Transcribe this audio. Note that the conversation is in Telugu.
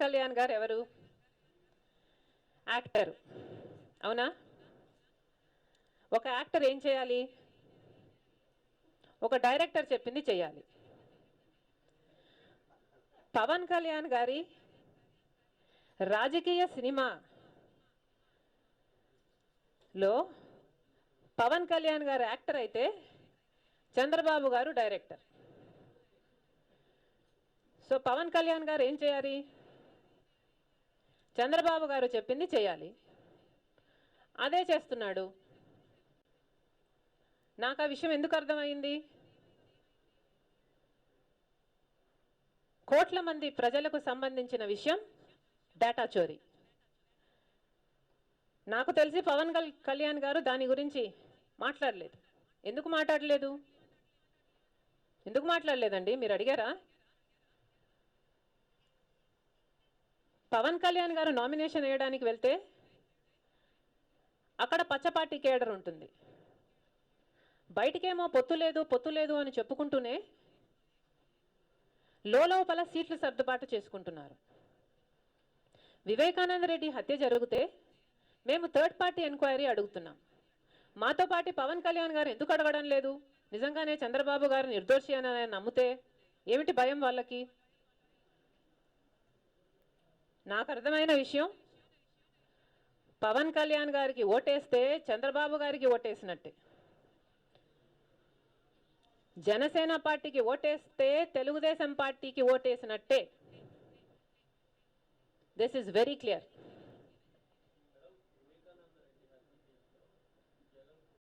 కళ్యాణ్ గారు ఎవరు? యాక్టర్. అవునా? ఒక యాక్టర్ ఏం చేయాలి? ఒక డైరెక్టర్ చెప్పింది చేయాలి. పవన్ కళ్యాణ్ గారి రాజకీయ సినిమాలో పవన్ కళ్యాణ్ గారు యాక్టర్ అయితే చంద్రబాబు గారు డైరెక్టర్. సో పవన్ కళ్యాణ్ గారు ఏం చేయాలి? చంద్రబాబు గారు చెప్పింది చేయాలి. అదే చేస్తున్నాడు. నాకు ఆ విషయం ఎందుకు అర్థమైంది? కోట్ల మంది ప్రజలకు సంబంధించిన విషయం డేటా చోరీ. నాకు తెలిసి పవన్ కళ్యాణ్ గారు దాని గురించి మాట్లాడలేదు. ఎందుకు మాట్లాడలేదు? ఎందుకు మాట్లాడలేదండి? మీరు అడిగారా? పవన్ కళ్యాణ్ గారు నామినేషన్ వేయడానికి వెళ్తే అక్కడ పచ్చపార్టీ కేడర్ ఉంటుంది. బయటికేమో పొత్తు లేదు అని చెప్పుకుంటూనే లోపల సీట్లు సర్దుబాటు చేసుకుంటున్నారు. వివేకానంద రెడ్డి హత్య జరిగితే మేము థర్డ్ పార్టీ ఎంక్వైరీ అడుగుతున్నాం. మాతో పాటు పవన్ కళ్యాణ్ గారు ఎందుకు అడగడం లేదు? నిజంగానే చంద్రబాబు గారు నిర్దోషి అని నమ్మితే ఏమిటి భయం వాళ్ళకి? నాకు అర్థమైన విషయం, పవన్ కళ్యాణ్ గారికి ఓటేస్తే చంద్రబాబు గారికి ఓటేసినట్టే. జనసేన పార్టీకి ఓటేస్తే తెలుగుదేశం పార్టీకి ఓటేసినట్టే. This is very clear.